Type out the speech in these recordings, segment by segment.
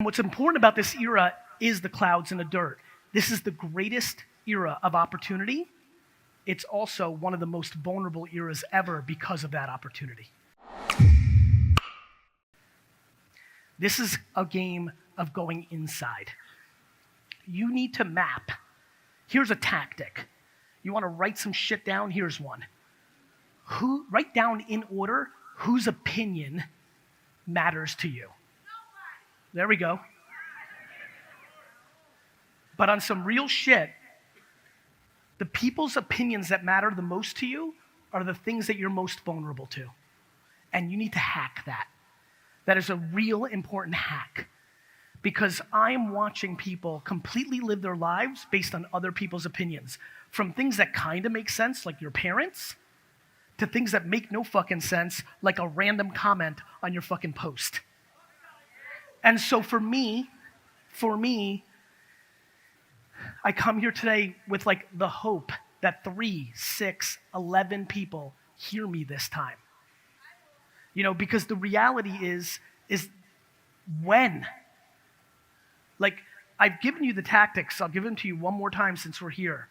What's important about this era is the clouds and the dirt. This is the greatest era of opportunity. It's also one of the most vulnerable eras ever because of that opportunity. This is a game of going inside. You need to map. Here's a tactic. You want to write some shit down? Here's one. Write down in order whose opinion matters to you. There we go. But on some real shit, the people's opinions that matter the most to you are the things that you're most vulnerable to. And you need to hack that. That is a real important hack. Because I'm watching people completely live their lives based on other people's opinions. From things that kind of make sense, like your parents, to things that make no fucking sense, like a random comment on your fucking post. And so for me, I come here today with like the hope that 3, 6, 11 people hear me this time. You know, because the reality is when? Like, I've given you the tactics. I'll give them to you one more time since we're here.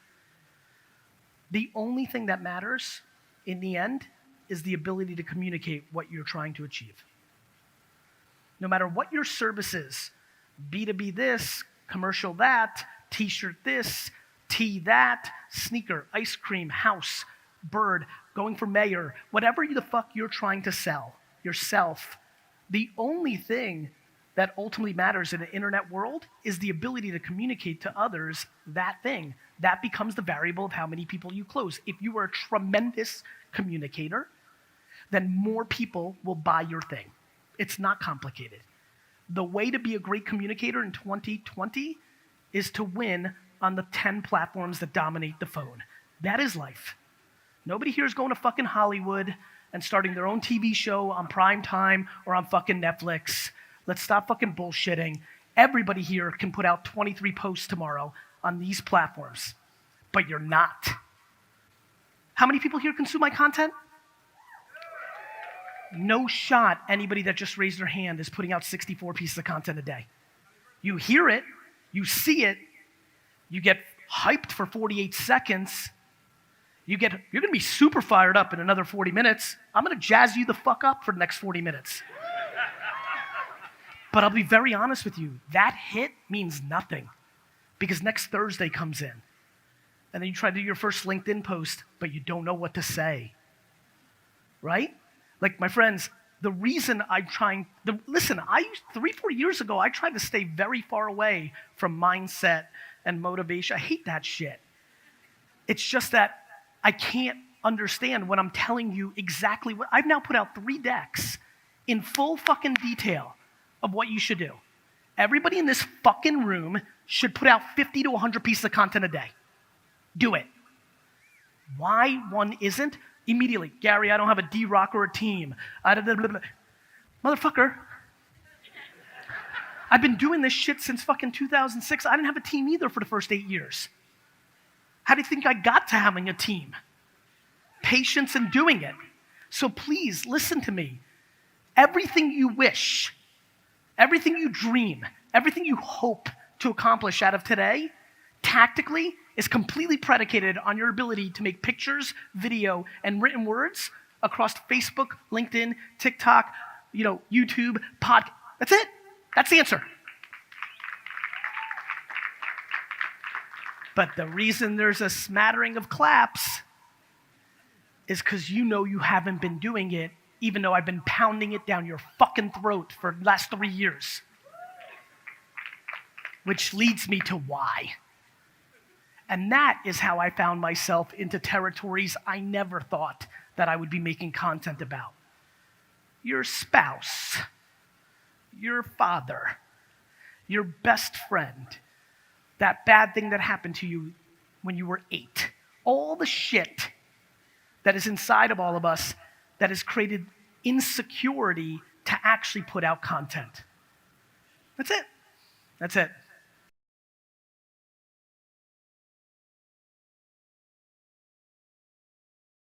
The only thing that matters in the end is the ability to communicate what you're trying to achieve. No matter what your service is, B2B this, commercial that, t-shirt this, tea that, sneaker, ice cream, house, bird, going for mayor, whatever the fuck you're trying to sell yourself, the only thing that ultimately matters in an internet world is the ability to communicate to others that thing. That becomes the variable of how many people you close. If you are a tremendous communicator, then more people will buy your thing. It's not complicated. The way to be a great communicator in 2020 is to win on the 10 platforms that dominate the phone. That is life. Nobody here is going to fucking Hollywood and starting their own TV show on prime time or on fucking Netflix. Let's stop fucking bullshitting. Everybody here can put out 23 posts tomorrow on these platforms, but you're not. How many people here consume my content? No shot anybody that just raised their hand is putting out 64 pieces of content a day. You hear it, you see it, you get hyped for 48 seconds, you're gonna be super fired up in another 40 minutes. I'm gonna jazz you the fuck up for the next 40 minutes. But I'll be very honest with you, that hit means nothing because next Thursday comes in and then you try to do your first LinkedIn post, but you don't know what to say, right? Like my friends, the reason listen, 3-4 years ago, I tried to stay very far away from mindset and motivation. I hate that shit. It's just that I can't understand when I'm telling you exactly what, I've now put out 3 decks in full fucking detail of what you should do. Everybody in this fucking room should put out 50 to 100 pieces of content a day. Do it. Why one isn't? Immediately, Gary, I don't have a D-Rock or a team. Motherfucker, I've been doing this shit since fucking 2006. I didn't have a team either for the first 8 years. How do you think I got to having a team? Patience in doing it. So please, listen to me. Everything you wish, everything you dream, everything you hope to accomplish out of today, tactically, is completely predicated on your ability to make pictures, video, and written words across Facebook, LinkedIn, TikTok, YouTube, podcast. That's it. That's the answer. But the reason there's a smattering of claps is because you haven't been doing it, even though I've been pounding it down your fucking throat for the last 3 years. Which leads me to why. And that is how I found myself into territories I never thought that I would be making content about. Your spouse, your father, your best friend, that bad thing that happened to you when you were 8. All the shit that is inside of all of us that has created insecurity to actually put out content. That's it. That's it.